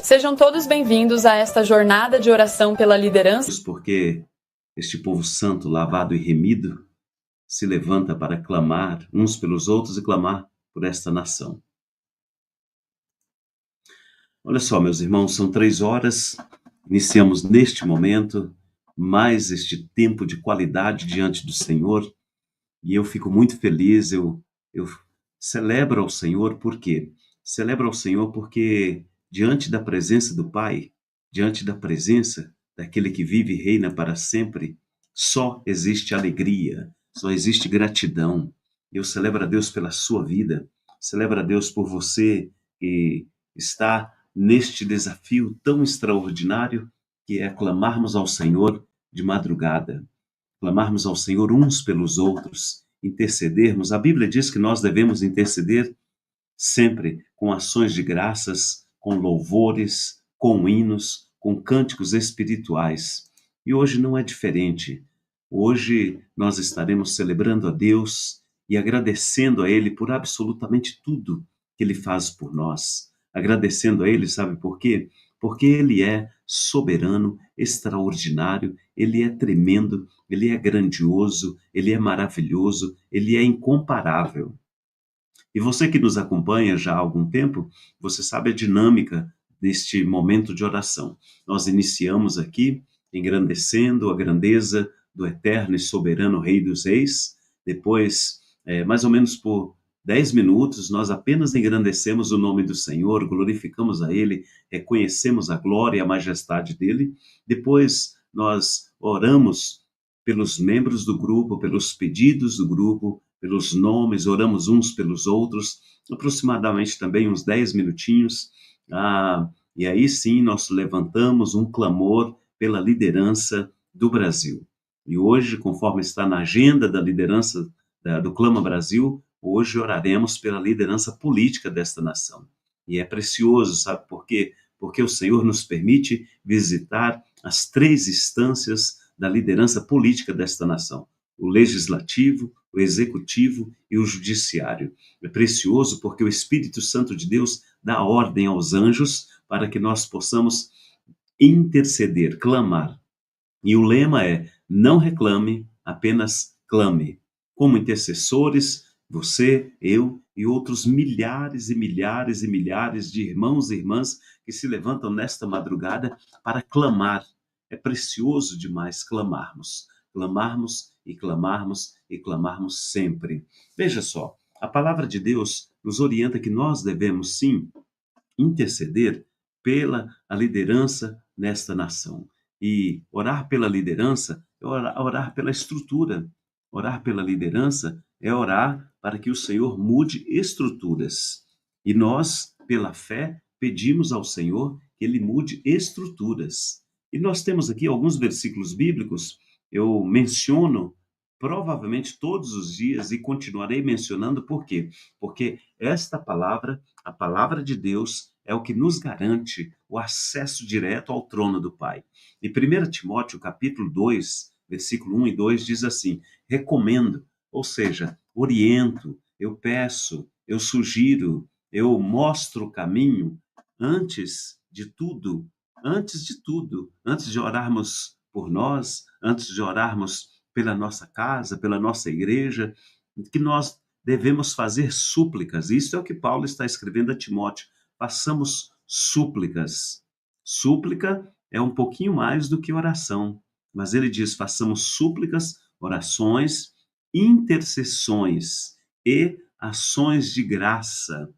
Sejam todos bem-vindos a esta jornada de oração pela liderança. Porque este povo santo, lavado e remido, se levanta para clamar uns pelos outros e clamar por esta nação. Olha só, meus irmãos, são 3 horas, iniciamos neste momento mais este tempo de qualidade diante do Senhor, e eu fico muito feliz, eu celebro ao Senhor. Por quê? Celebro ao Senhor porque diante da presença do Pai, diante da presença daquele que vive e reina para sempre, só existe alegria, só existe gratidão. Eu celebro a Deus pela sua vida, celebro a Deus por você que está neste desafio tão extraordinário que é clamarmos ao Senhor de madrugada, clamarmos ao Senhor uns pelos outros, intercedermos. A Bíblia diz que nós devemos interceder sempre com ações de graças, com louvores, com hinos, com cânticos espirituais. E hoje não é diferente. Hoje nós estaremos celebrando a Deus e agradecendo a Ele por absolutamente tudo que Ele faz por nós. Agradecendo a Ele, sabe por quê? Porque Ele é soberano, extraordinário, Ele é tremendo, Ele é grandioso, Ele é maravilhoso, Ele é incomparável. E você que nos acompanha já há algum tempo, você sabe a dinâmica deste momento de oração. Nós iniciamos aqui engrandecendo a grandeza do eterno e soberano Rei dos Reis. Depois, mais ou menos por 10 minutos, nós apenas engrandecemos o nome do Senhor, glorificamos a Ele, reconhecemos a glória e a majestade dEle. Depois, nós oramos pelos membros do grupo, pelos pedidos do grupo, pelos nomes, oramos uns pelos outros, aproximadamente também uns 10 minutinhos, e aí sim nós levantamos um clamor pela liderança do Brasil. E hoje, conforme está na agenda da liderança do Clama Brasil, hoje oraremos pela liderança política desta nação. E é precioso, sabe por quê? Porque o Senhor nos permite visitar as 3 instâncias da liderança política desta nação: o legislativo, o executivo e o judiciário. É precioso porque o Espírito Santo de Deus dá ordem aos anjos para que nós possamos interceder, clamar. E o lema é: não reclame, apenas clame. Como intercessores, você, eu e outros milhares e milhares e milhares de irmãos e irmãs que se levantam nesta madrugada para clamar. É precioso demais clamarmos. Clamarmos e clamarmos e clamarmos sempre. Veja só, a palavra de Deus nos orienta que nós devemos sim interceder pela a liderança nesta nação. E orar pela liderança é orar pela estrutura. Orar pela liderança é orar para que o Senhor mude estruturas. E nós, pela fé, pedimos ao Senhor que Ele mude estruturas. E nós temos aqui alguns versículos bíblicos, eu menciono provavelmente todos os dias e continuarei mencionando. Por quê? Porque esta palavra, a palavra de Deus, é o que nos garante o acesso direto ao trono do Pai. E 1 Timóteo, capítulo 2, versículo 1 e 2 diz assim: recomendo, ou seja, oriento, eu peço, eu sugiro, eu mostro o caminho antes de orarmos por nós, antes de orarmos pela nossa casa, pela nossa igreja, que nós devemos fazer súplicas. Isso é o que Paulo está escrevendo a Timóteo. Façamos súplicas. Súplica é um pouquinho mais do que oração, mas ele diz: façamos súplicas, orações, intercessões e ações de graça.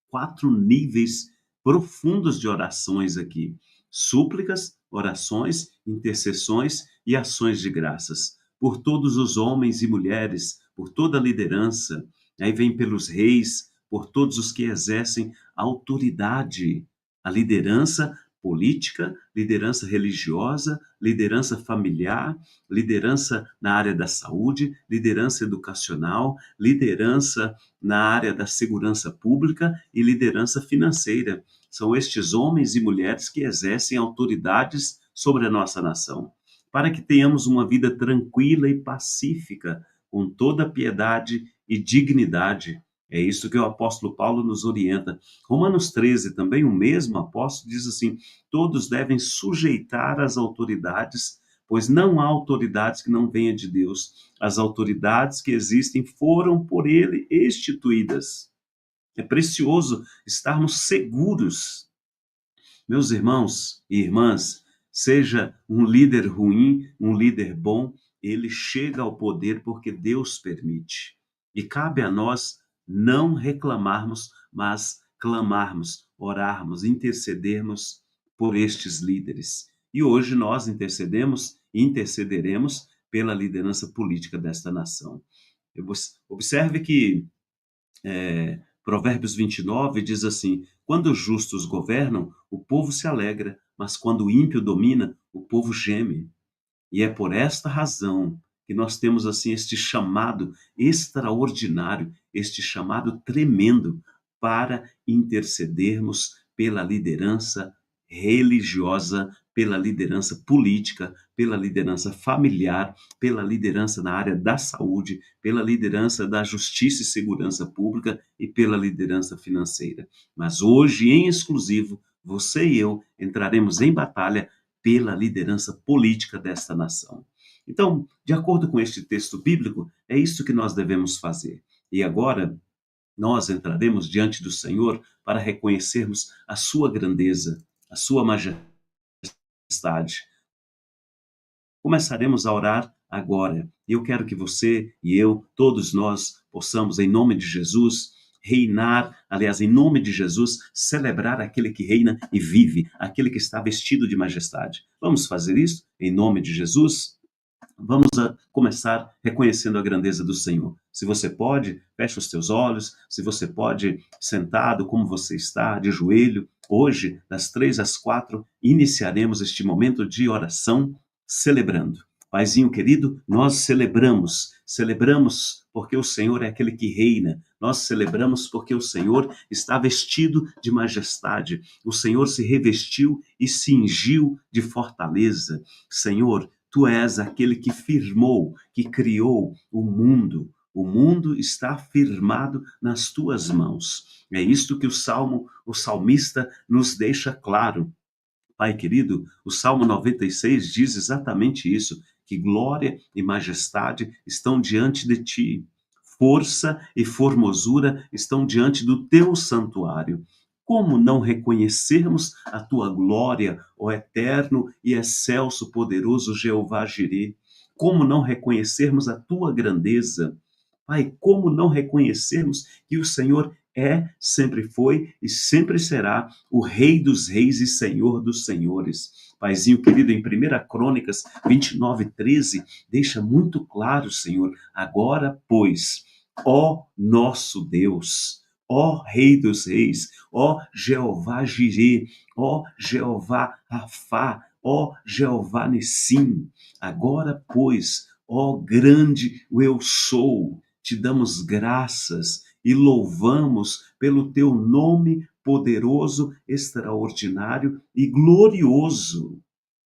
4 níveis profundos de orações aqui: súplicas, orações, intercessões e ações de graças. Por todos os homens e mulheres, por toda a liderança, aí vem pelos reis, por todos os que exercem autoridade, a liderança política, liderança religiosa, liderança familiar, liderança na área da saúde, liderança educacional, liderança na área da segurança pública e liderança financeira. São estes homens e mulheres que exercem autoridades sobre a nossa nação, para que tenhamos uma vida tranquila e pacífica, com toda piedade e dignidade. É isso que o apóstolo Paulo nos orienta. Romanos 13, também o mesmo apóstolo diz assim: todos devem sujeitar as autoridades, pois não há autoridades que não venham de Deus. As autoridades que existem foram por ele instituídas. É precioso estarmos seguros. Meus irmãos e irmãs, seja um líder ruim, um líder bom, ele chega ao poder porque Deus permite. E cabe a nós não reclamarmos, mas clamarmos, orarmos, intercedermos por estes líderes. E hoje nós intercedemos e intercederemos pela liderança política desta nação. Observe que Provérbios 29 diz assim: quando os justos governam, o povo se alegra, mas quando o ímpio domina, o povo geme. E é por esta razão que nós temos assim este chamado extraordinário, este chamado tremendo para intercedermos pela liderança religiosa, pela liderança política, pela liderança familiar, pela liderança na área da saúde, pela liderança da justiça e segurança pública e pela liderança financeira. Mas hoje, em exclusivo, você e eu entraremos em batalha pela liderança política desta nação. Então, de acordo com este texto bíblico, é isso que nós devemos fazer. E agora, nós entraremos diante do Senhor para reconhecermos a sua grandeza, a sua majestade. Começaremos a orar agora. E eu quero que você e eu, todos nós, possamos, em nome de Jesus, reinar, aliás, em nome de Jesus, celebrar aquele que reina e vive, aquele que está vestido de majestade. Vamos fazer isso em nome de Jesus? Vamos começar reconhecendo a grandeza do Senhor. Se você pode, feche os teus olhos. Se você pode, sentado, como você está, de joelho. Hoje, das 3 às 4, iniciaremos este momento de oração celebrando. Paizinho querido, nós celebramos porque o Senhor é aquele que reina. Nós celebramos porque o Senhor está vestido de majestade. O Senhor se revestiu e cingiu de fortaleza. Senhor, Tu és aquele que firmou, que criou o mundo. O mundo está firmado nas tuas mãos. É isto que o salmista nos deixa claro. Pai querido, o Salmo 96 diz exatamente isso, que glória e majestade estão diante de ti. Força e formosura estão diante do teu santuário. Como não reconhecermos a tua glória, ó eterno e excelso poderoso Jeová Jireh? Como não reconhecermos a tua grandeza? Pai, como não reconhecermos que o Senhor é, sempre foi e sempre será o Rei dos Reis e Senhor dos Senhores. Paizinho querido, em 1 Crônicas 29:13, deixa muito claro, Senhor, agora, pois, ó nosso Deus, ó Rei dos Reis, ó Jeová Jireh, ó Jeová Rafá, ó Jeová Nissim, agora, pois, ó grande eu sou, te damos graças e louvamos pelo teu nome poderoso, extraordinário e glorioso.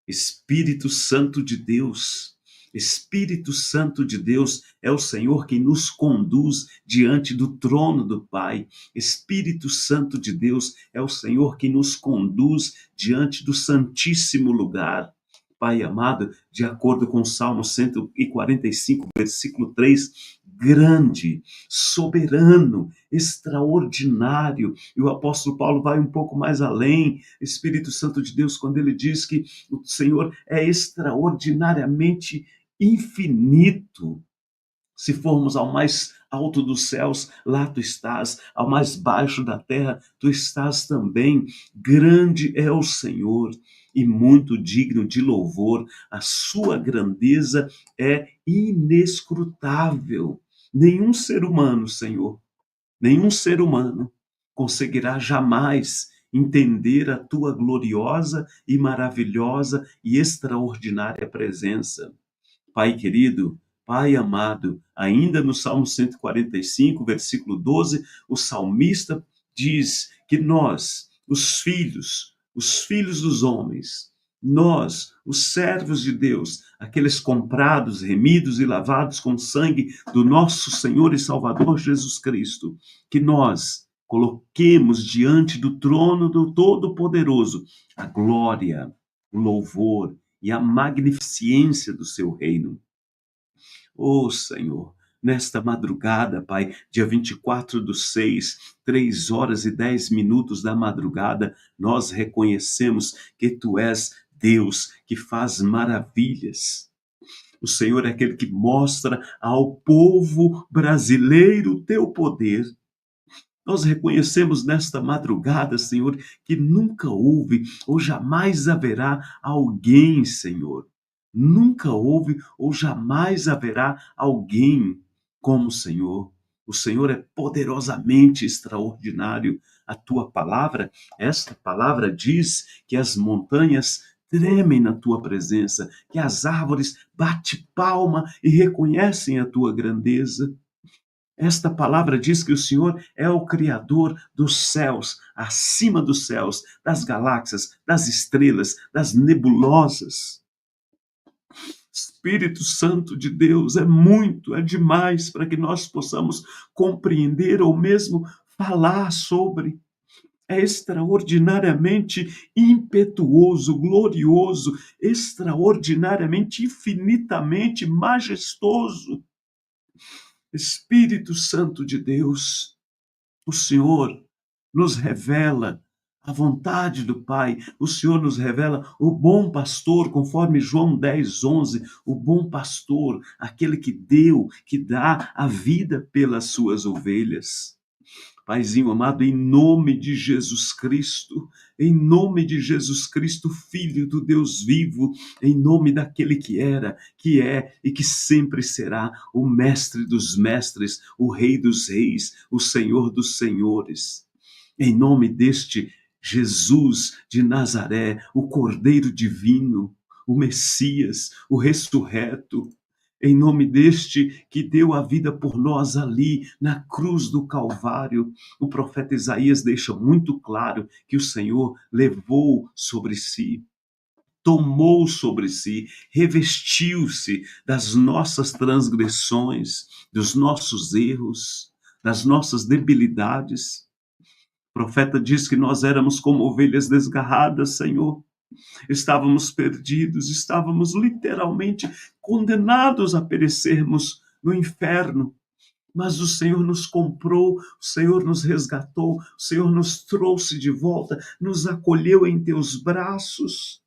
Espírito Santo de Deus, Espírito Santo de Deus é o Senhor quem nos conduz diante do trono do Pai. Espírito Santo de Deus é o Senhor quem nos conduz diante do Santíssimo Lugar. Pai amado, de acordo com o Salmo 145, versículo 3, grande, soberano, extraordinário. E o apóstolo Paulo vai um pouco mais além, Espírito Santo de Deus, quando ele diz que o Senhor é extraordinariamente infinito. Se formos ao mais alto dos céus, lá tu estás, ao mais baixo da terra, tu estás também. Grande é o Senhor e muito digno de louvor. A sua grandeza é inescrutável. Nenhum ser humano, Senhor, nenhum ser humano conseguirá jamais entender a tua gloriosa e maravilhosa e extraordinária presença. Pai querido, Pai amado, ainda no Salmo 145, versículo 12, o salmista diz que nós, os filhos dos homens, nós, os servos de Deus, aqueles comprados, remidos e lavados com o sangue do nosso Senhor e Salvador Jesus Cristo, que nós coloquemos diante do trono do Todo-Poderoso a glória, o louvor e a magnificência do seu reino. Oh, Senhor, nesta madrugada, Pai, dia 24/6, 3h10 da madrugada, nós reconhecemos que Tu és Deus que faz maravilhas. O Senhor é aquele que mostra ao povo brasileiro o Teu poder. Nós reconhecemos nesta madrugada, Senhor, que nunca houve ou jamais haverá alguém, Senhor. Nunca houve ou jamais haverá alguém como o Senhor. O Senhor é poderosamente extraordinário. A tua palavra, esta palavra diz que as montanhas tremem na tua presença, que as árvores batem palma e reconhecem a tua grandeza. Esta palavra diz que o Senhor é o Criador dos céus, acima dos céus, das galáxias, das estrelas, das nebulosas. Espírito Santo de Deus, é muito, é demais para que nós possamos compreender ou mesmo falar sobre. É extraordinariamente impetuoso, glorioso, extraordinariamente, infinitamente majestoso. Espírito Santo de Deus, o Senhor nos revela a vontade do Pai, o Senhor nos revela o bom pastor, conforme João 10:11, o bom pastor, aquele que deu, que dá a vida pelas suas ovelhas. Paizinho amado, em nome de Jesus Cristo, em nome de Jesus Cristo, Filho do Deus vivo, em nome daquele que era, que é e que sempre será o Mestre dos mestres, o Rei dos reis, o Senhor dos senhores. Em nome deste Jesus de Nazaré, o Cordeiro divino, o Messias, o ressurreto, em nome deste que deu a vida por nós ali na cruz do Calvário. O profeta Isaías deixa muito claro que o Senhor levou sobre si, tomou sobre si, revestiu-se das nossas transgressões, dos nossos erros, das nossas debilidades. O profeta diz que nós éramos como ovelhas desgarradas, Senhor. Estávamos perdidos, estávamos literalmente condenados a perecermos no inferno. Mas o Senhor nos comprou, o Senhor nos resgatou, o Senhor nos trouxe de volta, nos acolheu em teus braços,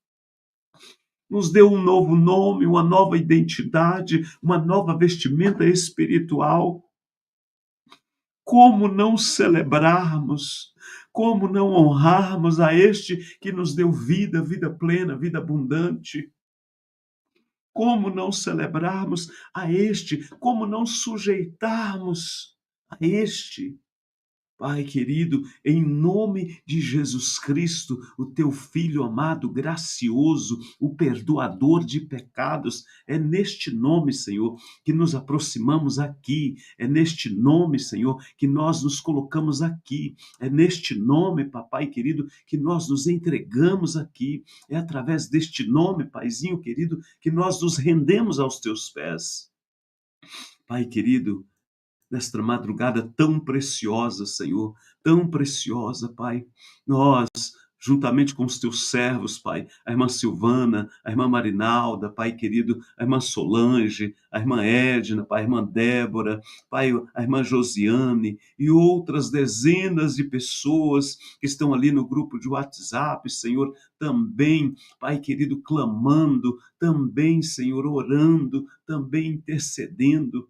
nos deu um novo nome, uma nova identidade, uma nova vestimenta espiritual. Como não celebrarmos, como não honrarmos a este que nos deu vida, vida plena, vida abundante? Como não celebrarmos a este? Como não sujeitarmos a este? Pai querido, em nome de Jesus Cristo, o teu Filho amado, gracioso, o perdoador de pecados, é neste nome, Senhor, que nos aproximamos aqui, é neste nome, Senhor, que nós nos colocamos aqui, é neste nome, Papai querido, que nós nos entregamos aqui, é através deste nome, Paizinho querido, que nós nos rendemos aos teus pés. Pai querido, nesta madrugada tão preciosa, Senhor, tão preciosa, Pai. Nós, juntamente com os teus servos, Pai, a irmã Silvana, a irmã Marinalda, Pai querido, a irmã Solange, a irmã Edna, Pai, a irmã Débora, Pai, a irmã Josiane e outras dezenas de pessoas que estão ali no grupo de WhatsApp, Senhor, também, Pai querido, clamando, também, Senhor, orando, também intercedendo.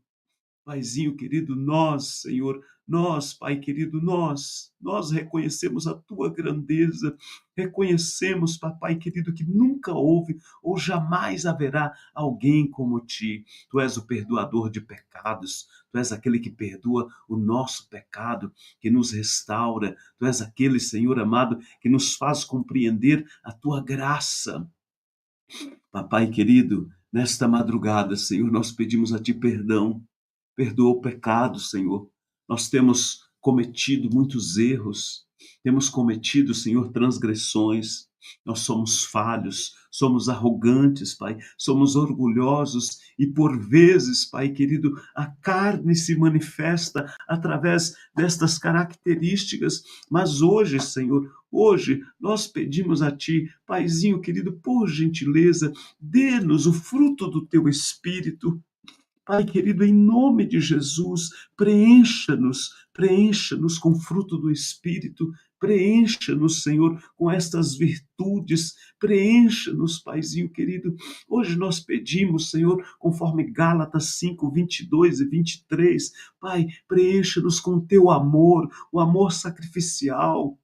Paizinho querido, nós, Senhor, nós, Pai querido, nós reconhecemos a tua grandeza, reconhecemos, Papai querido, que nunca houve ou jamais haverá alguém como ti. Tu és o perdoador de pecados, tu és aquele que perdoa o nosso pecado, que nos restaura, tu és aquele, Senhor amado, que nos faz compreender a tua graça. Papai querido, nesta madrugada, Senhor, nós pedimos a ti perdão. Perdoa o pecado, Senhor. Nós temos cometido muitos erros, temos cometido, Senhor, transgressões, nós somos falhos, somos arrogantes, Pai, somos orgulhosos e por vezes, Pai querido, a carne se manifesta através destas características, mas hoje, Senhor, hoje nós pedimos a Ti, Paizinho querido, por gentileza, dê-nos o fruto do Teu Espírito. Pai querido, em nome de Jesus, preencha-nos com fruto do Espírito, preencha-nos, Senhor, com estas virtudes, preencha-nos, Paizinho querido. Hoje nós pedimos, Senhor, conforme Gálatas 5, 22 e 23, Pai, preencha-nos com teu amor, o amor sacrificial,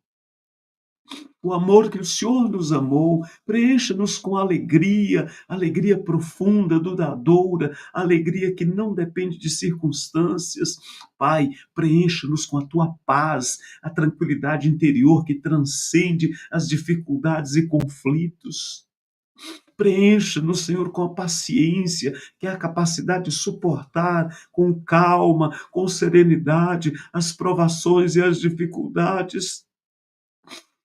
o amor que o Senhor nos amou, preencha-nos com alegria, alegria profunda, duradoura, alegria que não depende de circunstâncias. Pai, preencha-nos com a tua paz, a tranquilidade interior que transcende as dificuldades e conflitos. Preencha-nos, Senhor, com a paciência, que é a capacidade de suportar com calma, com serenidade, as provações e as dificuldades.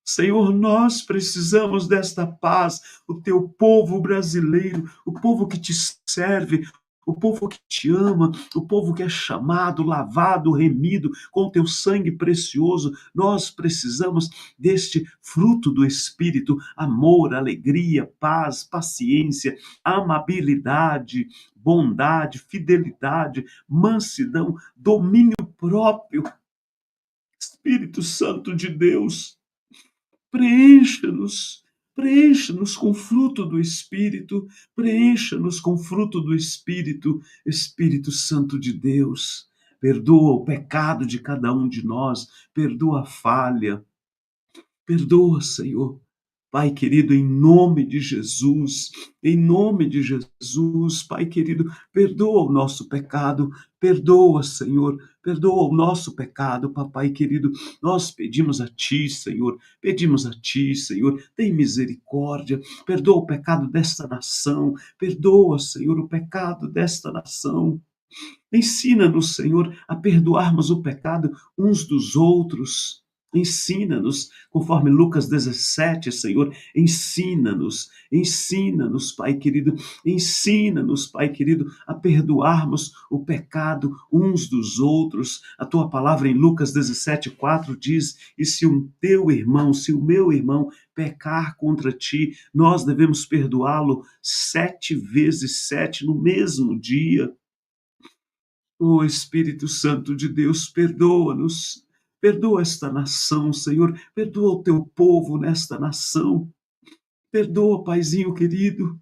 Senhor, nós precisamos desta paz, o teu povo brasileiro, o povo que te serve, o povo que te ama, o povo que é chamado, lavado, remido com o teu sangue precioso. Nós precisamos deste fruto do Espírito: amor, alegria, paz, paciência, amabilidade, bondade, fidelidade, mansidão, domínio próprio. Espírito Santo de Deus, preencha-nos, preencha-nos com fruto do Espírito, preencha-nos com fruto do Espírito, Espírito Santo de Deus. Perdoa o pecado de cada um de nós, perdoa a falha, perdoa, Senhor. Pai querido, em nome de Jesus, Pai querido, perdoa o nosso pecado, perdoa, Senhor, perdoa o nosso pecado, Papai querido. Nós pedimos a Ti, Senhor, tem misericórdia, perdoa o pecado desta nação, perdoa, Senhor, o pecado desta nação. Ensina-nos, Senhor, a perdoarmos o pecado uns dos outros. Ensina-nos, conforme Lucas 17, Senhor, ensina-nos, Pai querido, ensina-nos, Pai querido, a perdoarmos o pecado uns dos outros. A tua palavra em Lucas 17, 4 diz: e se o meu irmão pecar contra ti, nós devemos perdoá-lo 7 vezes 7 no mesmo dia. Oh, Espírito Santo de Deus, perdoa-nos, perdoa esta nação, Senhor, perdoa o teu povo nesta nação, perdoa, Paizinho querido,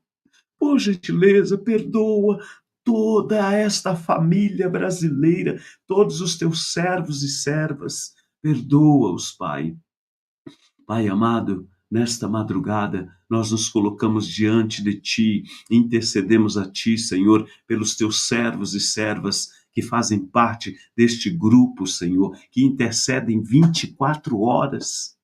por gentileza, perdoa toda esta família brasileira, todos os teus servos e servas, perdoa-os, Pai. Pai amado, nesta madrugada, nós nos colocamos diante de Ti, intercedemos a Ti, Senhor, pelos Teus servos e servas que fazem parte deste grupo, Senhor, que intercedem 24 horas.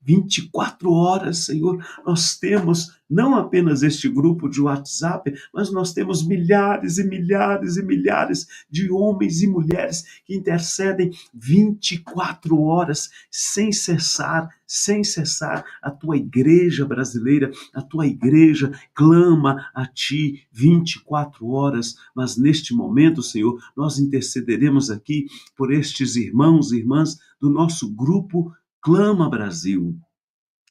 24 horas, Senhor, nós temos não apenas este grupo de WhatsApp, mas nós temos milhares e milhares e milhares de homens e mulheres que intercedem 24 horas, sem cessar, sem cessar. A tua igreja brasileira, a tua igreja clama a ti 24 horas, mas neste momento, Senhor, nós intercederemos aqui por estes irmãos e irmãs do nosso grupo Clama Brasil.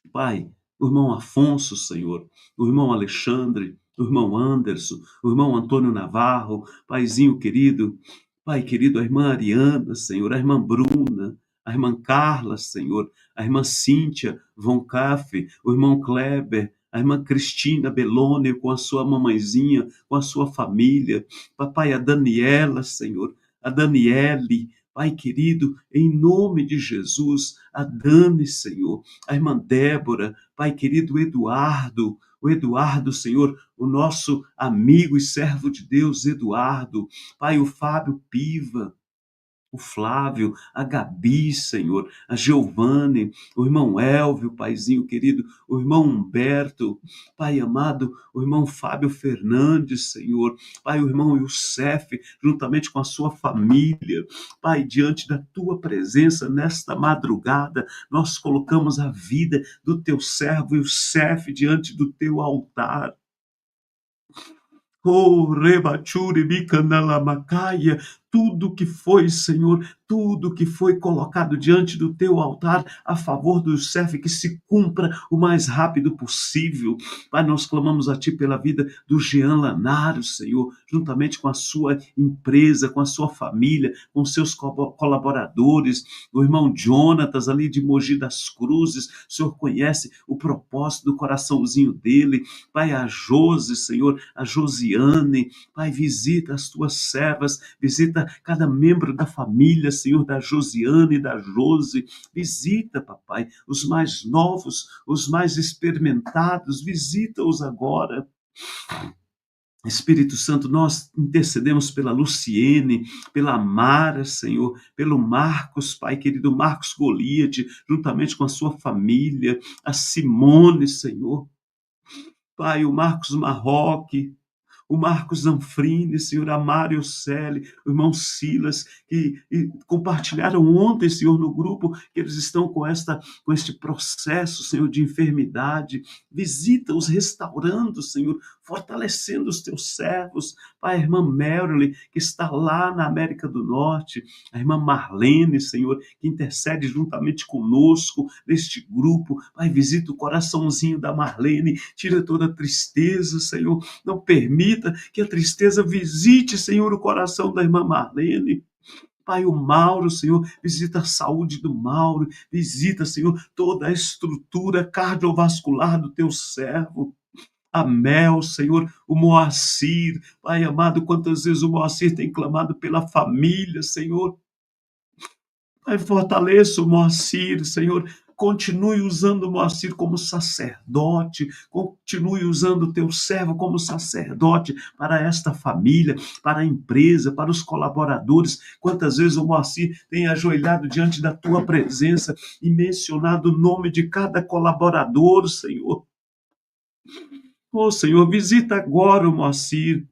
Pai, o irmão Afonso, Senhor, o irmão Alexandre, o irmão Anderson, o irmão Antônio Navarro, Paizinho querido, Pai querido, a irmã Ariana, Senhor, a irmã Bruna, a irmã Carla, Senhor, a irmã Cíntia Von Cafe, o irmão Kleber, a irmã Cristina Belloni com a sua mamãezinha, com a sua família, papai, a Daniela, Senhor, a Daniele, Pai querido, em nome de Jesus, a Dani, Senhor, a irmã Débora, Pai querido, o Eduardo, Senhor, o nosso amigo e servo de Deus, Eduardo, Pai, o Fábio Piva, o Flávio, a Gabi, Senhor, a Giovane, o irmão Elvio, paizinho querido, o irmão Humberto, Pai amado, o irmão Fábio Fernandes, Senhor, Pai, o irmão Youssef, juntamente com a sua família, Pai, diante da tua presença nesta madrugada, nós colocamos a vida do teu servo Youssef diante do teu altar. Oh, rebachuri bicanalamacaia, tudo que foi, Senhor, tudo que foi colocado diante do teu altar a favor do Youssef, que se cumpra o mais rápido possível. Pai, nós clamamos a Ti pela vida do Jean Lanaro, Senhor, juntamente com a sua empresa, com a sua família, com seus colaboradores, o irmão Jonatas ali de Mogi das Cruzes. O Senhor conhece o propósito do coraçãozinho dele. Pai, a Josi, Senhor, a Josiane, Pai, visita as tuas servas, visita cada membro da família, Senhor, da Josiane e da Josi. Visita, papai, os mais novos, os mais experimentados, visita-os agora. Espírito Santo, nós intercedemos pela Luciene, pela Mara, Senhor, pelo Marcos, Pai querido, Marcos Goliade, juntamente com a sua família, a Simone, Senhor, Pai, o Marcos Marroque, o Marcos Zanfrini, Senhor, a Mário Celi, o irmão Silas, que compartilharam ontem, Senhor, no grupo, que eles estão com este processo, Senhor, de enfermidade. Visita-os restaurando, Senhor, fortalecendo os teus servos. Pai, a irmã Marilyn, que está lá na América do Norte, a irmã Marlene, Senhor, que intercede juntamente conosco neste grupo. Pai, visita o coraçãozinho da Marlene, tira toda a tristeza, Senhor, não permita que a tristeza visite, Senhor, o coração da irmã Marlene. Pai, o Mauro, Senhor, visita a saúde do Mauro, visita, Senhor, toda a estrutura cardiovascular do teu servo. A Mel, Senhor, o Moacir, Pai amado, quantas vezes o Moacir tem clamado pela família, Senhor. Pai, fortaleça o Moacir, Senhor. Continue usando o Moacir como sacerdote, continue usando o teu servo como sacerdote para esta família, para a empresa, para os colaboradores. Quantas vezes o Moacir tem ajoelhado diante da tua presença e mencionado o nome de cada colaborador, Senhor. Oh, Senhor, visita agora o Moacir.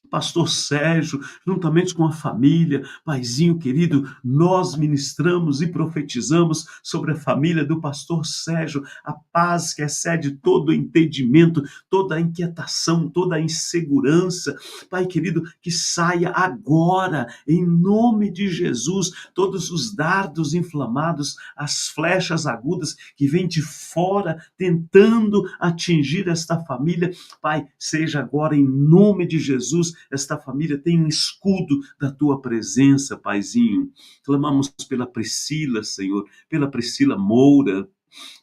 Pastor Sérgio, juntamente com a família, paizinho querido, nós ministramos e profetizamos sobre a família do pastor Sérgio, a paz que excede todo o entendimento, toda a inquietação, toda a insegurança. Pai querido, que saia agora, em nome de Jesus, todos os dardos inflamados, as flechas agudas que vêm de fora, tentando atingir esta família. Pai, seja agora em nome de Jesus. Esta família tem um escudo da tua presença, Paizinho. Clamamos pela Priscila, Senhor, pela Priscila Moura.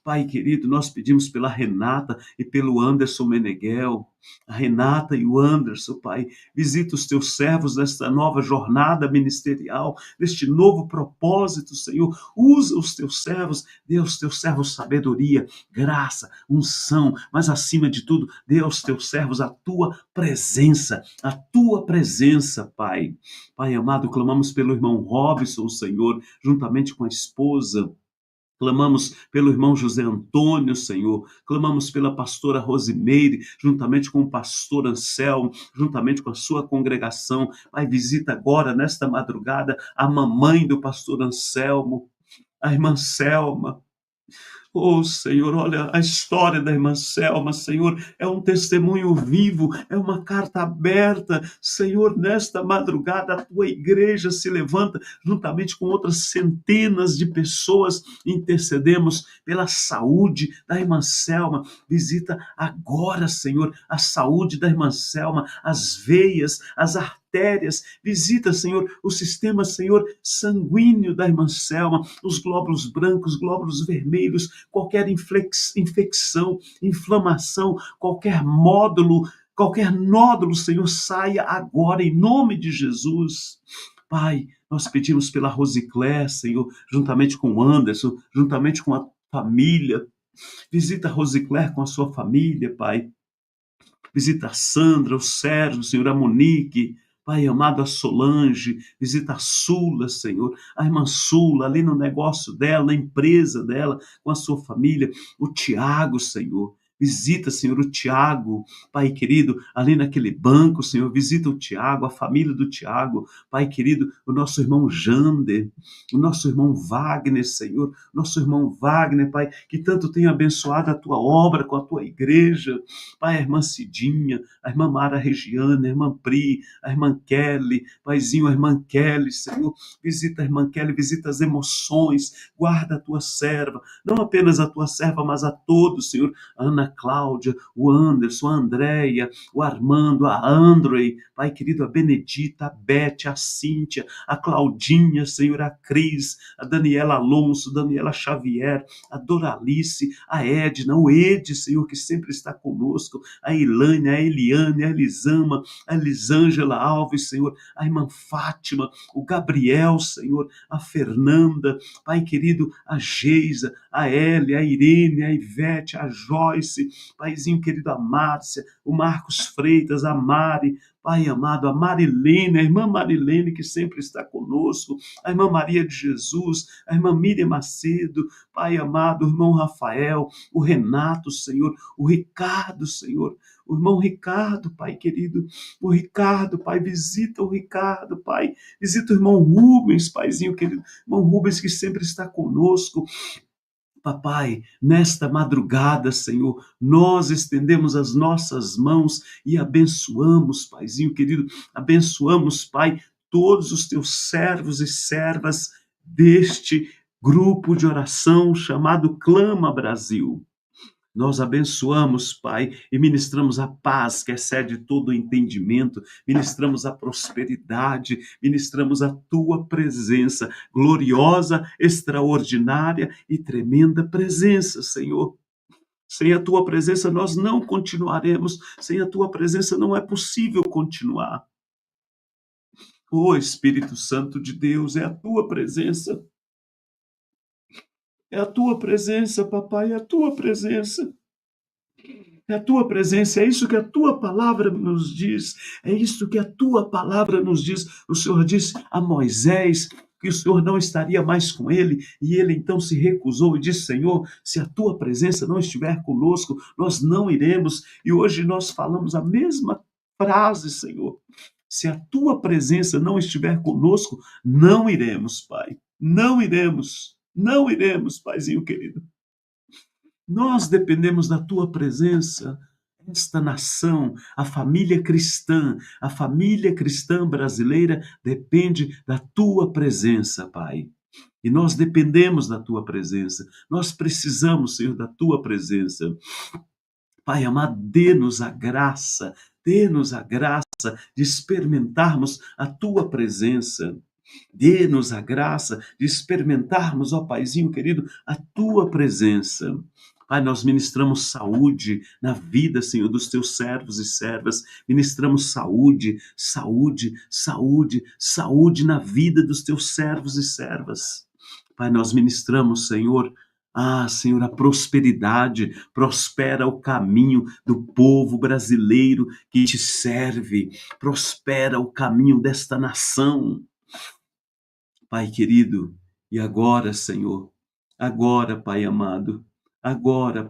Pai querido, nós pedimos pela Renata e pelo Anderson Meneghel. A Renata e o Anderson, Pai, visita os teus servos nesta nova jornada ministerial, neste novo propósito, Senhor. Usa os teus servos, dê aos teus servos sabedoria, graça, unção, mas acima de tudo, dê aos teus servos a tua presença, Pai. Pai amado, clamamos pelo irmão Robson, Senhor, juntamente com a esposa. Clamamos pelo irmão José Antônio, Senhor. Clamamos pela pastora Rosimeire, juntamente com o pastor Anselmo, juntamente com a sua congregação. Pai, visita agora, nesta madrugada, a mamãe do pastor Anselmo, a irmã Selma. Oh, Senhor, olha a história da irmã Selma, Senhor, é um testemunho vivo, é uma carta aberta. Senhor, nesta madrugada a tua igreja se levanta juntamente com outras centenas de pessoas. Intercedemos pela saúde da irmã Selma. Visita agora, Senhor, a saúde da irmã Selma, as veias, as artérias. Visita, Senhor, o sistema, Senhor, sanguíneo da irmã Selma, os glóbulos brancos, glóbulos vermelhos, qualquer infecção, inflamação, qualquer nódulo, Senhor, saia agora em nome de Jesus. Pai, nós pedimos pela Rosiclé, Senhor, juntamente com o Anderson, juntamente com a família. Visita a Rosiclé com a sua família, Pai. Visita a Sandra, o Sérgio, Senhor, a Monique, Pai amado, a Solange, visita a Sula, Senhor, a irmã Sula, ali no negócio dela, na empresa dela, com a sua família, o Tiago, Senhor. Visita, Senhor, o Tiago, Pai querido, ali naquele banco, Senhor, visita o Tiago, a família do Tiago, Pai querido, o nosso irmão Jander, o nosso irmão Wagner, Senhor, nosso irmão Wagner, Pai, que tanto tem abençoado a tua obra com a tua igreja, Pai, a irmã Cidinha, a irmã Mara Regiane, a irmã Pri, a irmã Kelly, Paizinho, a irmã Kelly, Senhor, visita a irmã Kelly, visita as emoções, guarda a tua serva, não apenas a tua serva, mas a todos, Senhor, a Ana Cláudia, o Anderson, a Andréia, o Armando, a Andrei, Pai querido, a Benedita, a Beth, a Cíntia, a Claudinha, Senhor, a Cris, a Daniela Alonso, Daniela Xavier, a Doralice, a Edna, o Ed, Senhor, que sempre está conosco, a Ilane, a Eliane, a Elisama, a Elisângela Alves, Senhor, a irmã Fátima, o Gabriel, Senhor, a Fernanda, Pai querido, a Geisa, a Elia, a Irene, a Ivete, a Joyce, Paizinho querido, a Márcia, o Marcos Freitas, a Mari, Pai amado, a Marilene, a irmã Marilene, que sempre está conosco, a irmã Maria de Jesus, a irmã Miriam Macedo, Pai amado, o irmão Rafael, o Renato, Senhor, o Ricardo, Senhor, o irmão Ricardo, Pai querido, o Ricardo, Pai, visita o Ricardo, Pai, visita o irmão Rubens, Paizinho querido, irmão Rubens que sempre está conosco, Papai, nesta madrugada, Senhor, nós estendemos as nossas mãos e abençoamos, Paizinho querido, abençoamos, Pai, todos os teus servos e servas deste grupo de oração chamado Clama Brasil. Nós abençoamos, Pai, e ministramos a paz que excede todo o entendimento, ministramos a prosperidade, ministramos a tua presença, gloriosa, extraordinária e tremenda presença, Senhor. Sem a tua presença nós não continuaremos, sem a tua presença não é possível continuar. Ô Espírito Santo de Deus, é a tua presença. É a tua presença, papai, é a tua presença. É a tua presença, é isso que a tua palavra nos diz, é isso que a tua palavra nos diz. O Senhor disse a Moisés que o Senhor não estaria mais com ele, e ele então se recusou e disse, Senhor, se a tua presença não estiver conosco, nós não iremos. E hoje nós falamos a mesma frase, Senhor. Se a tua presença não estiver conosco, não iremos, Pai. Não iremos, não iremos, Paizinho querido. Nós dependemos da tua presença. Esta nação, a família cristã brasileira depende da tua presença, Pai. E nós dependemos da tua presença. Nós precisamos, Senhor, da tua presença. Pai amado, dê-nos a graça de experimentarmos a tua presença. Dê-nos a graça de experimentarmos, ó Paizinho querido, a tua presença. Pai, nós ministramos saúde na vida, Senhor, dos teus servos e servas. Ministramos saúde, saúde, saúde, saúde na vida dos teus servos e servas. Pai, nós ministramos, Senhor, Senhor, a prosperidade, prospera o caminho do povo brasileiro que te serve, prospera o caminho desta nação. Pai querido, e agora, Senhor, agora, Pai amado, agora,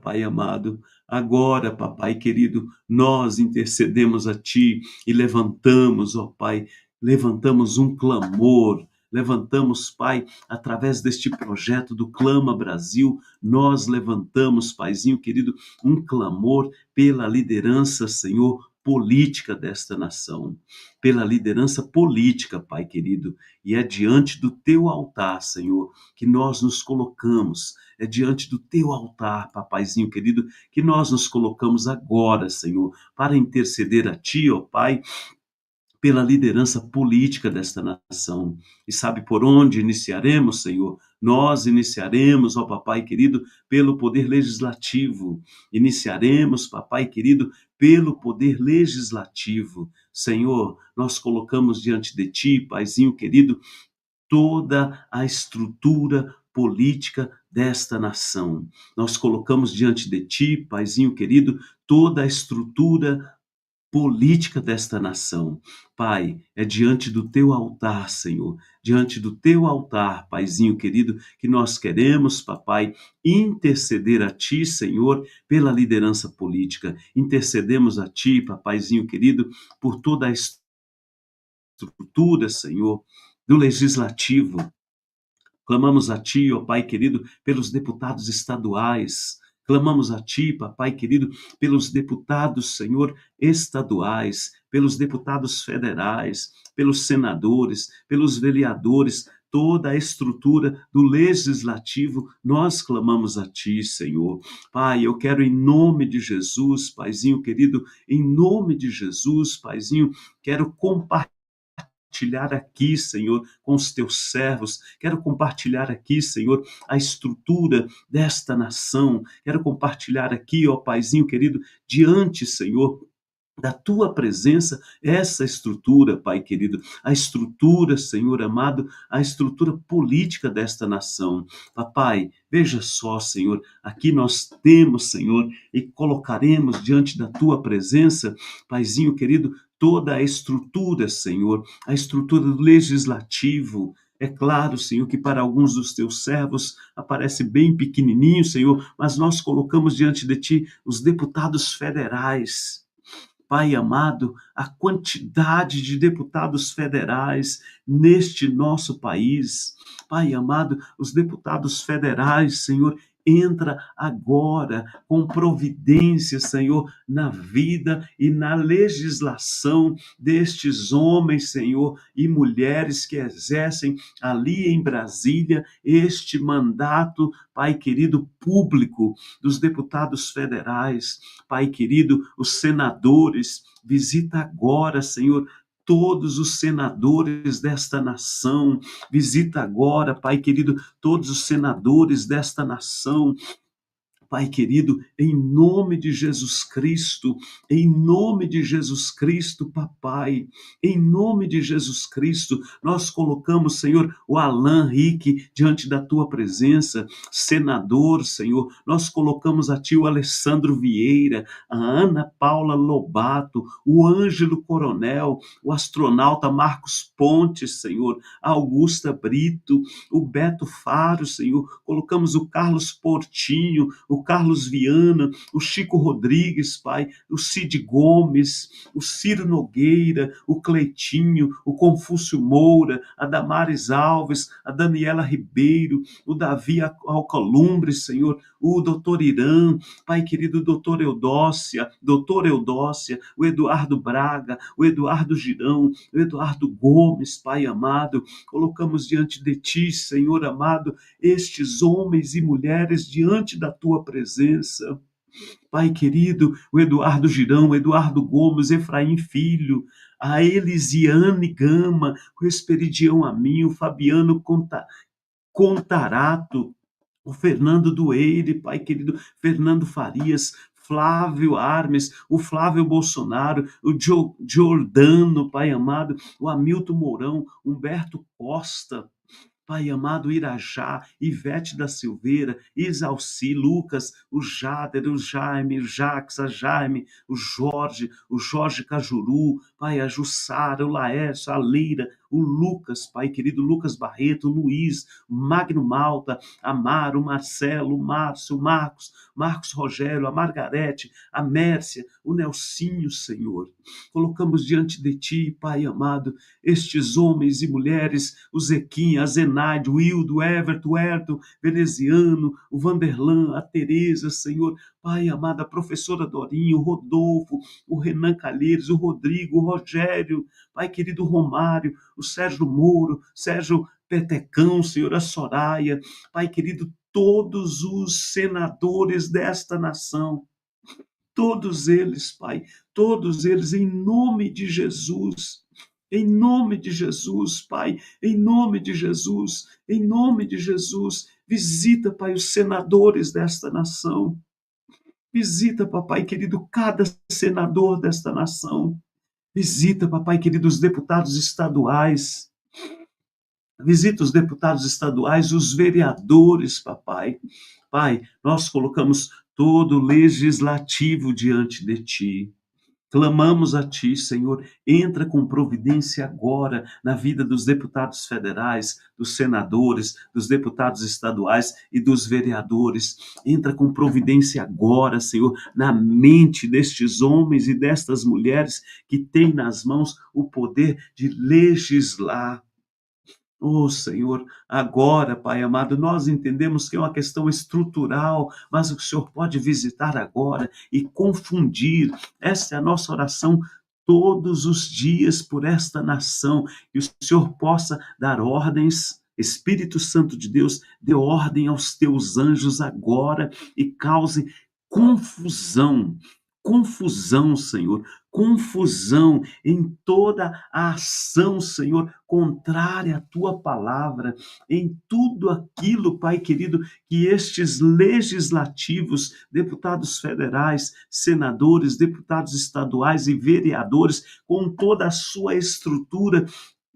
Papai querido, nós intercedemos a Ti e levantamos, ó Pai, levantamos um clamor, levantamos, Pai, através deste projeto do Clama Brasil, nós levantamos, Paizinho querido, um clamor pela liderança, Senhor, política desta nação, pela liderança política, Pai querido, e é diante do teu altar, Senhor, que nós nos colocamos, é diante do teu altar, Papaizinho querido, que nós nos colocamos agora, Senhor, para interceder a Ti, ó Pai, pela liderança política desta nação. E sabe por onde iniciaremos, Senhor? Nós iniciaremos, ó Papai querido, pelo poder legislativo. Iniciaremos, Papai querido, pelo poder legislativo. Senhor, nós colocamos diante de Ti, Paizinho querido, toda a estrutura política desta nação. Nós colocamos diante de Ti, Paizinho querido, toda a estrutura política desta nação. Pai, é diante do teu altar, Senhor, diante do teu altar, Paizinho querido, que nós queremos, papai, interceder a ti, Senhor, pela liderança política. Intercedemos a ti, papaizinho querido, por toda a estrutura, Senhor, do legislativo. Clamamos a Ti, ó Pai querido, pelos deputados estaduais. Clamamos a Ti, Papai querido, pelos deputados, Senhor, estaduais, pelos deputados federais, pelos senadores, pelos vereadores, toda a estrutura do legislativo, nós clamamos a Ti, Senhor. Pai, eu quero em nome de Jesus, Paizinho querido, em nome de Jesus, Paizinho, quero compartilhar aqui, Senhor, com os teus servos. Quero compartilhar aqui, Senhor, a estrutura desta nação. Quero compartilhar aqui, ó Paizinho querido, diante, Senhor, da tua presença, essa estrutura, Pai querido, a estrutura, Senhor amado, a estrutura política desta nação. Papai, veja só, Senhor, aqui nós temos, Senhor, e colocaremos diante da tua presença, Paizinho querido, toda a estrutura, Senhor, a estrutura do legislativo. É claro, Senhor, que para alguns dos teus servos aparece bem pequenininho, Senhor, mas nós colocamos diante de ti os deputados federais. Pai amado, a quantidade de deputados federais neste nosso país. Pai amado, os deputados federais, Senhor, entra agora com providência, Senhor, na vida e na legislação destes homens, Senhor, e mulheres que exercem ali em Brasília este mandato, Pai querido, público dos deputados federais. Pai querido, os senadores, visita agora, Senhor, todos os senadores desta nação, visita agora, Pai querido, todos os senadores desta nação, Pai querido, em nome de Jesus Cristo, papai, em nome de Jesus Cristo, nós colocamos, Senhor, o Alan Rick diante da tua presença, senador, Senhor, nós colocamos a ti o Alessandro Vieira, a Ana Paula Lobato, o Ângelo Coronel, o astronauta Marcos Pontes, Senhor, a Augusta Brito, o Beto Faro, Senhor, colocamos o Carlos Portinho, o Carlos Viana, o Chico Rodrigues, Pai, o Cid Gomes, o Ciro Nogueira, o Cleitinho, o Confúcio Moura, a Damares Alves, a Daniela Ribeiro, o Davi Alcolumbre, Senhor, o doutor Irã, Pai querido, doutor Eudócia, o Eduardo Braga, o Eduardo Girão, o Eduardo Gomes, Pai amado, colocamos diante de Ti, Senhor amado, estes homens e mulheres diante da Tua presença. Pai querido, o Eduardo Girão, o Eduardo Gomes, Efraim Filho, a Elisiane Gama, o Esperidião Amin, o Fabiano Contarato, o Fernando Dueire, Pai querido, Fernando Farias, Flávio Armes, o Flávio Bolsonaro, o Giordano, Pai amado, o Hamilton Mourão, Humberto Costa, Pai amado, Irajá, Ivete da Silveira, Isalci, Lucas, o Jader, o Jaime, o Jax, a Jaime, o Jorge Cajuru, Pai, a Jussara, o Laércio, a Leira, o Lucas, Pai querido, Lucas Barreto, o Luiz, o Magno Malta, a Mara, o Marcelo, o Márcio, o Marcos Rogério, a Margarete, a Mércia, o Nelsinho, Senhor. Colocamos diante de Ti, Pai amado, estes homens e mulheres, o Zequinha, a Zenaide, o Hildo, o Everton, o Ayrton, Veneziano, o Vanderlan, a Tereza, Senhor, Pai amado, a professora Dorinho, o Rodolfo, o Renan Calheiros, o Rodrigo, o Rogério, Pai querido, o Romário, o Sérgio Moro, Sérgio Petecão, Senhor, a Soraya, Pai querido, todos os senadores desta nação, todos eles, Pai, todos eles, em nome de Jesus, Pai, em nome de Jesus, visita, Pai, os senadores desta nação, visita, Papai querido, cada senador desta nação, visita, Papai querido, os deputados estaduais, visita os deputados estaduais, os vereadores, Papai. Pai, nós colocamos todo o legislativo diante de Ti. Clamamos a Ti, Senhor, entra com providência agora na vida dos deputados federais, dos senadores, dos deputados estaduais e dos vereadores. Entra com providência agora, Senhor, na mente destes homens e destas mulheres que têm nas mãos o poder de legislar. Oh, Senhor, agora, Pai amado, nós entendemos que é uma questão estrutural, mas o Senhor pode visitar agora e confundir. Esta é a nossa oração todos os dias por esta nação, que o Senhor possa dar ordens. Espírito Santo de Deus, dê ordem aos teus anjos agora e cause confusão. Confusão, Senhor, confusão em toda a ação, Senhor, contrária à tua palavra, em tudo aquilo, Pai querido, que estes legislativos, deputados federais, senadores, deputados estaduais e vereadores, com toda a sua estrutura,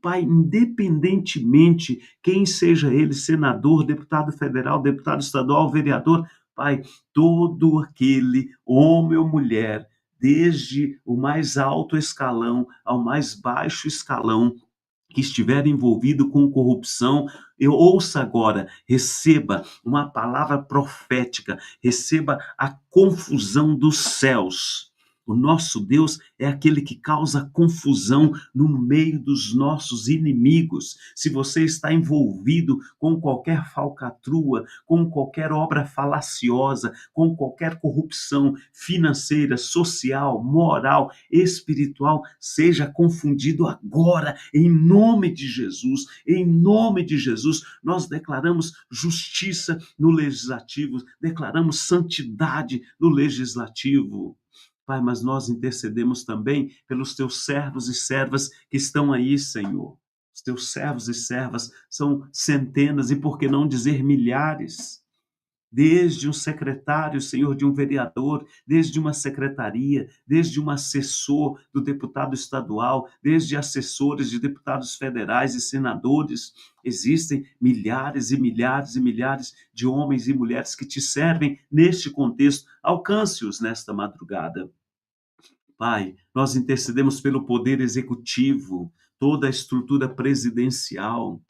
Pai, independentemente quem seja ele, senador, deputado federal, deputado estadual, vereador, Pai, todo aquele homem ou mulher, desde o mais alto escalão ao mais baixo escalão, que estiver envolvido com corrupção, eu ouça agora, receba uma palavra profética, receba a confusão dos céus. O nosso Deus é aquele que causa confusão no meio dos nossos inimigos. Se você está envolvido com qualquer falcatrua, com qualquer obra falaciosa, com qualquer corrupção financeira, social, moral, espiritual, seja confundido agora, em nome de Jesus. Em nome de Jesus, nós declaramos justiça no legislativo, declaramos santidade no legislativo. Pai, mas nós intercedemos também pelos teus servos e servas que estão aí, Senhor. Os teus servos e servas são centenas e, por que não dizer, milhares. Desde um secretário, Senhor, de um vereador, desde uma secretaria, desde um assessor do deputado estadual, desde assessores de deputados federais e senadores. Existem milhares e milhares e milhares de homens e mulheres que te servem neste contexto. Alcance-os nesta madrugada. Pai, nós intercedemos pelo poder executivo, toda a estrutura presidencial.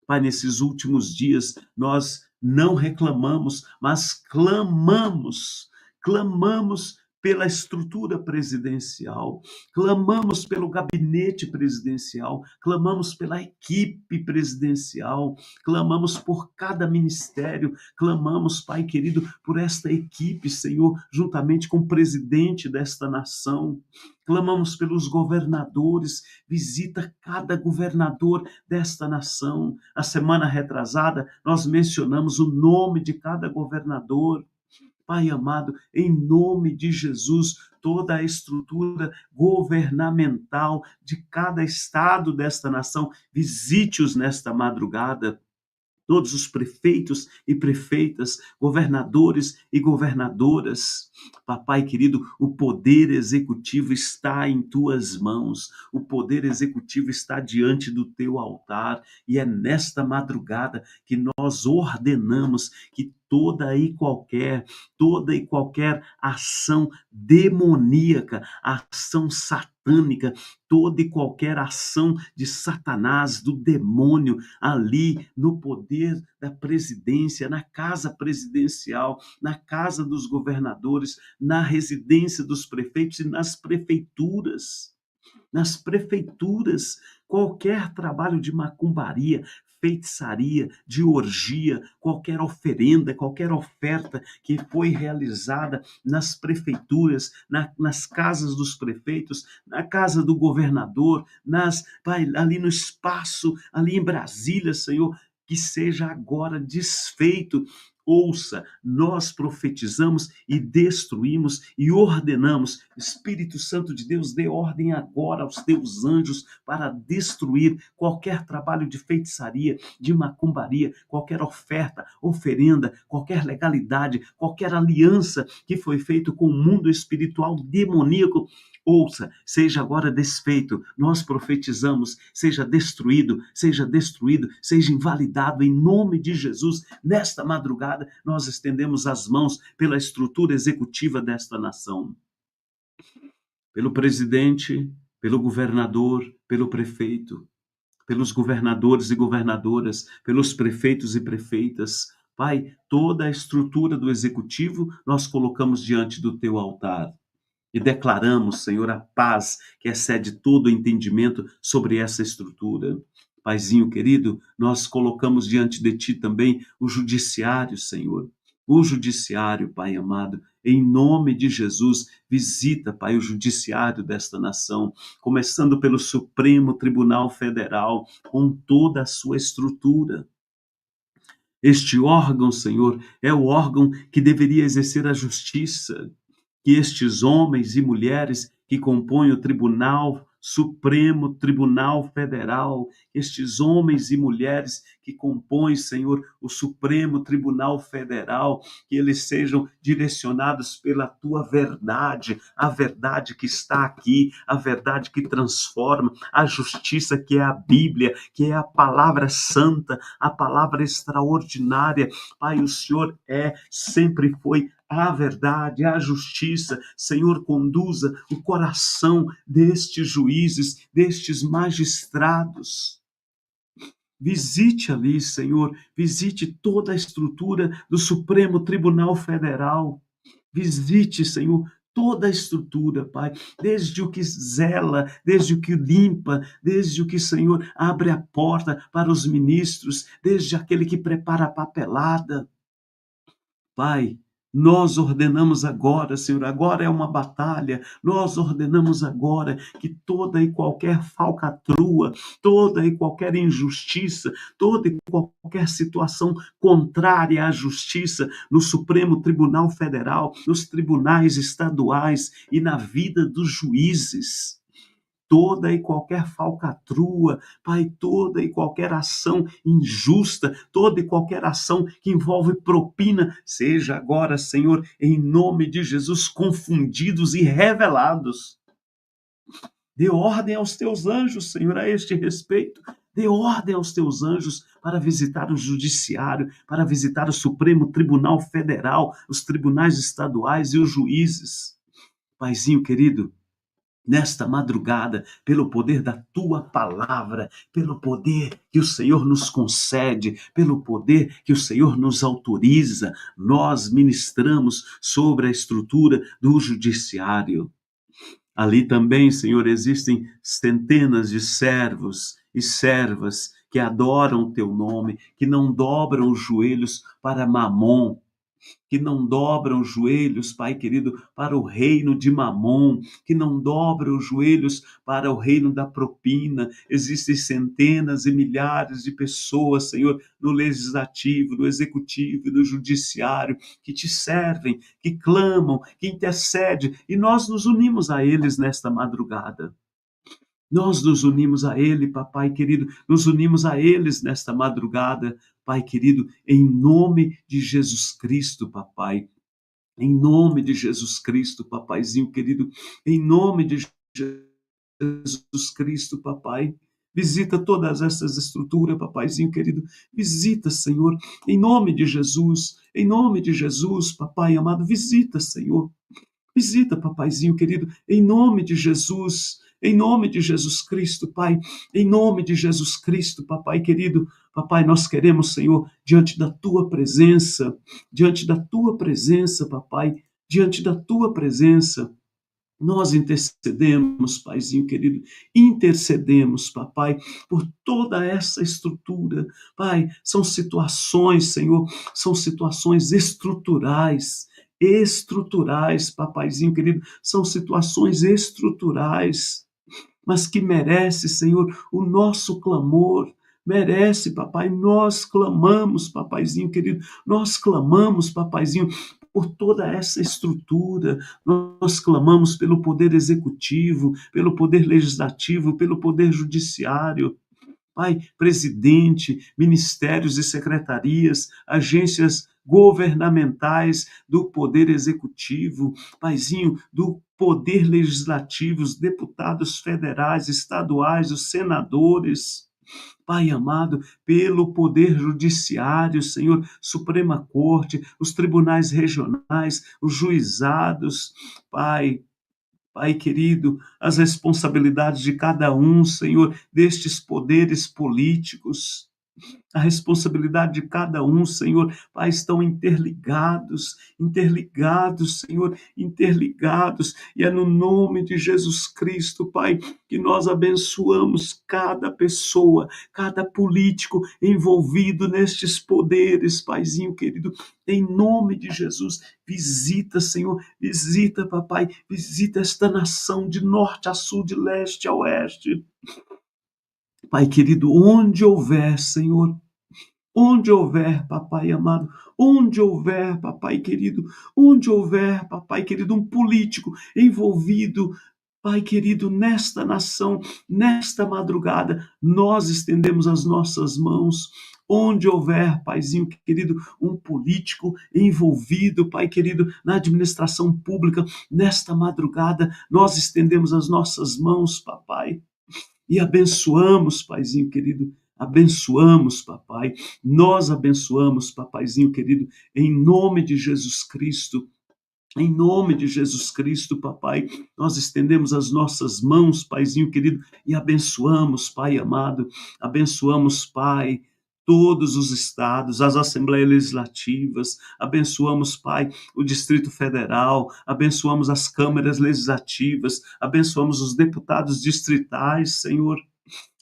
Pai, nesses últimos dias, nós não reclamamos, mas clamamos pela estrutura presidencial, clamamos pelo gabinete presidencial, clamamos pela equipe presidencial, clamamos por cada ministério, clamamos, Pai querido, por esta equipe, Senhor, juntamente com o presidente desta nação. Clamamos pelos governadores, visita cada governador desta nação. A semana retrasada, nós mencionamos o nome de cada governador. Pai amado, em nome de Jesus, toda a estrutura governamental de cada estado desta nação, visite-os nesta madrugada. Todos os prefeitos e prefeitas, governadores e governadoras. Papai querido, o poder executivo está em tuas mãos, o poder executivo está diante do teu altar, e é nesta madrugada que nós ordenamos que toda e qualquer ação demoníaca, ação satânica, toda e qualquer ação de Satanás, do demônio, ali no poder da presidência, na casa presidencial, na casa dos governadores, na residência dos prefeitos e nas prefeituras. Nas prefeituras, qualquer trabalho de macumbaria, feitiçaria, de orgia, qualquer oferenda, qualquer oferta que foi realizada nas prefeituras, nas casas dos prefeitos, na casa do governador, ali no espaço, ali em Brasília, Senhor, que seja agora desfeito. Ouça, nós profetizamos e destruímos e ordenamos. Espírito Santo de Deus, dê ordem agora aos teus anjos para destruir qualquer trabalho de feitiçaria, de macumbaria, qualquer oferta, oferenda, qualquer legalidade, qualquer aliança que foi feito com o mundo espiritual demoníaco. Ouça, seja agora desfeito, nós profetizamos, seja destruído, seja invalidado em nome de Jesus. Nesta madrugada, nós estendemos as mãos pela estrutura executiva desta nação, pelo presidente, pelo governador, pelo prefeito, pelos governadores e governadoras, pelos prefeitos e prefeitas. Pai, toda a estrutura do executivo nós colocamos diante do teu altar. E declaramos, Senhor, a paz que excede todo o entendimento sobre essa estrutura. Paizinho querido, nós colocamos diante de Ti também o judiciário, Senhor. O judiciário, Pai amado, em nome de Jesus, visita, Pai, o judiciário desta nação, começando pelo Supremo Tribunal Federal, com toda a sua estrutura. Este órgão, Senhor, é o órgão que deveria exercer a justiça, que estes homens e mulheres que compõem o Tribunal Supremo Tribunal Federal, estes homens e mulheres que compõem, Senhor, o Supremo Tribunal Federal, que eles sejam direcionados pela tua verdade, a verdade que está aqui, a verdade que transforma, a justiça que é a Bíblia, que é a palavra santa, a palavra extraordinária. Pai, o Senhor sempre foi a verdade, a justiça. Senhor, conduza o coração destes juízes, destes magistrados. Visite ali, Senhor, visite toda a estrutura do Supremo Tribunal Federal. Visite, Senhor, toda a estrutura, Pai, desde o que zela, desde o que limpa, desde o que, Senhor, abre a porta para os ministros, desde aquele que prepara a papelada. Pai, nós ordenamos agora, Senhor, agora é uma batalha, nós ordenamos agora que toda e qualquer falcatrua, toda e qualquer injustiça, toda e qualquer situação contrária à justiça no Supremo Tribunal Federal, nos tribunais estaduais e na vida dos juízes, toda e qualquer falcatrua, Pai, toda e qualquer ação injusta, toda e qualquer ação que envolve propina, seja agora, Senhor, em nome de Jesus, confundidos e revelados. Dê ordem aos teus anjos, Senhor, a este respeito. Dê ordem aos teus anjos para visitar o judiciário, para visitar o Supremo Tribunal Federal, os tribunais estaduais e os juízes. Paizinho querido, nesta madrugada, pelo poder da tua palavra, pelo poder que o Senhor nos concede, pelo poder que o Senhor nos autoriza, nós ministramos sobre a estrutura do judiciário. Ali também, Senhor, existem centenas de servos e servas que adoram o teu nome, que não dobram os joelhos para Mamon, que não dobram os joelhos, Pai querido, para o reino de Mamon, que não dobram os joelhos para o reino da propina. Existem centenas e milhares de pessoas, Senhor, no legislativo, no executivo e no judiciário, que te servem, que clamam, que intercedem, e nós nos unimos a eles nesta madrugada. Nós nos unimos a Ele, Papai querido, nos unimos a eles nesta madrugada, Pai querido, em nome de Jesus Cristo, Papai. Em nome de Jesus Cristo, Papaizinho querido, em nome de Jesus Cristo, Papai. Visita todas essas estruturas, Papaizinho querido. Visita, Senhor, em nome de Jesus, Papai amado. Visita, Senhor. Visita, Papaizinho querido, em nome de Jesus Cristo, Pai, em nome de Jesus Cristo, Papai querido, Papai, nós queremos, Senhor, diante da Tua presença, Papai, diante da Tua presença, nós intercedemos, Paizinho querido, intercedemos, Papai, por toda essa estrutura. Pai, são situações, Senhor, são situações estruturais, Papaizinho querido, são situações estruturais, mas que merece, Senhor, o nosso clamor. Merece, Papai, nós clamamos, Papaizinho querido, nós clamamos, Papaizinho, por toda essa estrutura, nós clamamos pelo poder executivo, pelo poder legislativo, pelo poder judiciário. Pai, presidente, ministérios e secretarias, agências governamentais do poder executivo, Paizinho, do poder legislativo, os deputados federais, estaduais, os senadores. Pai amado, pelo poder judiciário, Senhor, Suprema Corte, os tribunais regionais, os juizados, Pai Pai querido, as responsabilidades de cada um, Senhor, destes poderes políticos. A responsabilidade de cada um, Senhor, Pai, estão interligados, interligados, Senhor, interligados. E é no nome de Jesus Cristo, Pai, que nós abençoamos cada pessoa, cada político envolvido nestes poderes, Paizinho querido, em nome de Jesus. Visita, Senhor, visita, Papai, visita esta nação de norte a sul, de leste a oeste. Pai querido, onde houver, Senhor, onde houver, Papai amado, onde houver, Papai querido, onde houver, Papai querido, um político envolvido, Pai querido, nesta nação, nesta madrugada, nós estendemos as nossas mãos. Onde houver, Paizinho querido, um político envolvido, Pai querido, na administração pública, nesta madrugada, nós estendemos as nossas mãos, Papai. E abençoamos, Paizinho querido, abençoamos, Papai. Nós abençoamos, Papaizinho querido, em nome de Jesus Cristo. Em nome de Jesus Cristo, Papai, nós estendemos as nossas mãos, Paizinho querido, e abençoamos, Pai amado, abençoamos, Pai, todos os estados, as assembleias legislativas, abençoamos, Pai, o Distrito Federal, abençoamos as câmaras legislativas, abençoamos os deputados distritais, Senhor,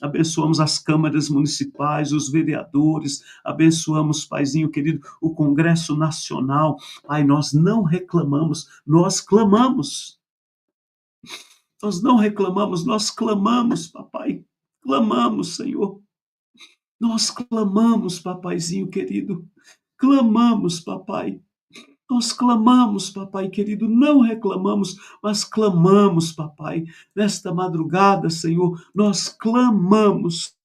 abençoamos as câmaras municipais, os vereadores, abençoamos, Paizinho querido, o Congresso Nacional. Pai, nós não reclamamos, nós clamamos. Nós não reclamamos, nós clamamos, Papai. Clamamos, Senhor. Nós clamamos, Papaizinho querido. Clamamos, Papai. Nós clamamos, Papai querido, não reclamamos, mas clamamos, Papai. Nesta madrugada, Senhor, nós clamamos,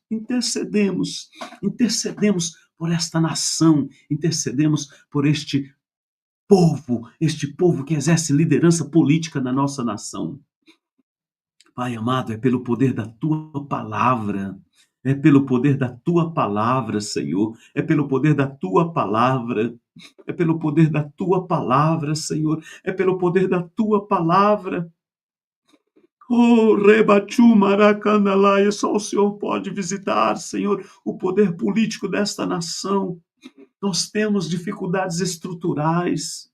intercedemos, intercedemos por esta nação, intercedemos por este povo que exerce liderança política na nossa nação. Pai amado, é pelo poder da Tua palavra, é pelo poder da Tua palavra, Senhor, é pelo poder da Tua palavra, é pelo poder da Tua palavra, Senhor, é pelo poder da Tua palavra. Oh, Rebachu Maracanalaia, só o Senhor pode visitar, Senhor, o poder político desta nação. Nós temos dificuldades estruturais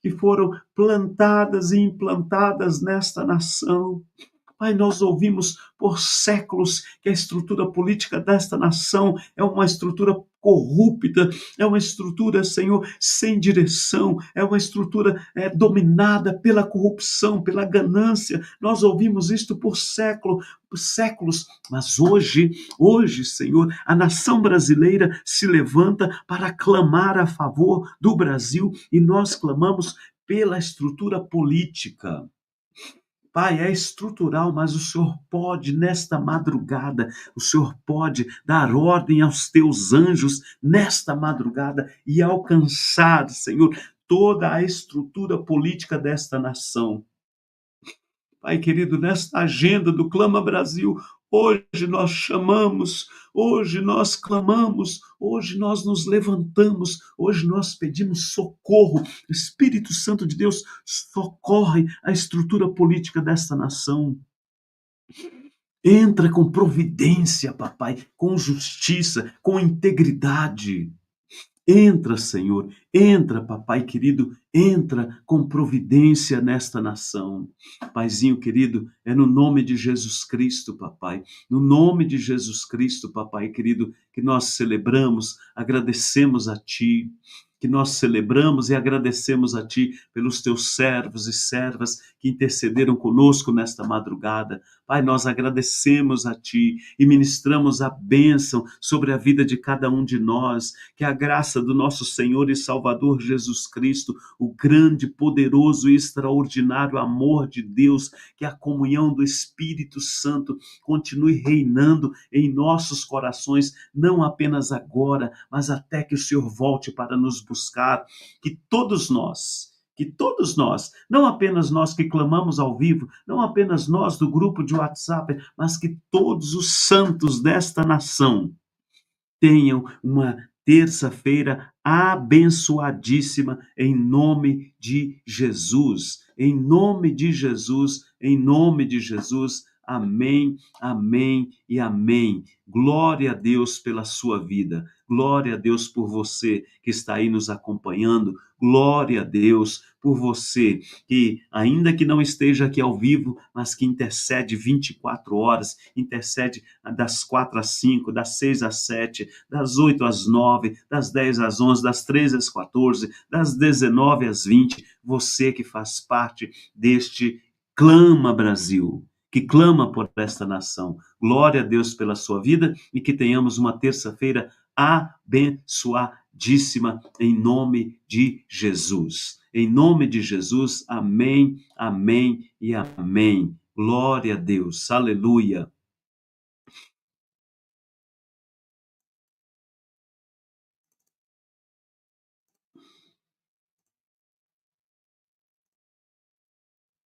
que foram plantadas e implantadas nesta nação. Pai, nós ouvimos por séculos que a estrutura política desta nação é uma estrutura corrupta, é uma estrutura, Senhor, sem direção, é uma estrutura dominada pela corrupção, pela ganância. Nós ouvimos isto por séculos, mas hoje, Senhor, a nação brasileira se levanta para clamar a favor do Brasil e nós clamamos pela estrutura política. Pai, é estrutural, mas o Senhor pode, nesta madrugada, o Senhor pode dar ordem aos teus anjos nesta madrugada e alcançar, Senhor, toda a estrutura política desta nação. Pai querido, nesta agenda do Clama Brasil, hoje nós chamamos, hoje nós clamamos, hoje nós nos levantamos, hoje nós pedimos socorro. O Espírito Santo de Deus socorre a estrutura política desta nação. Entra com providência, papai, com justiça, com integridade. Entra, Senhor, entra, papai querido, entra com providência nesta nação. Paizinho querido, é no nome de Jesus Cristo, papai, no nome de Jesus Cristo, papai querido, que nós celebramos, agradecemos a Ti, que nós celebramos e agradecemos a Ti pelos Teus servos e servas que intercederam conosco nesta madrugada. Pai, nós agradecemos a Ti e ministramos a bênção sobre a vida de cada um de nós, que a graça do nosso Senhor e Salvador Jesus Cristo, o grande, poderoso e extraordinário amor de Deus, que a comunhão do Espírito Santo continue reinando em nossos corações, não apenas agora, mas até que o Senhor volte para nos buscar, que todos nós, não apenas nós que clamamos ao vivo, não apenas nós do grupo de WhatsApp, mas que todos os santos desta nação tenham uma terça-feira abençoadíssima em nome de Jesus. Em nome de Jesus, em nome de Jesus. Amém, amém e amém. Glória a Deus pela sua vida. Glória a Deus por você que está aí nos acompanhando. Glória a Deus por você que, ainda que não esteja aqui ao vivo, mas que intercede 24 horas, intercede das 4 às 5, das 6 às 7, das 8 às 9, das 10 às 11, das 13 às 14, das 19 às 20. Você que faz parte deste Clama Brasil, que clama por esta nação. Glória a Deus pela sua vida e que tenhamos uma terça-feira abençoadíssima em nome de Jesus. Em nome de Jesus, amém, amém e amém. Glória a Deus, aleluia.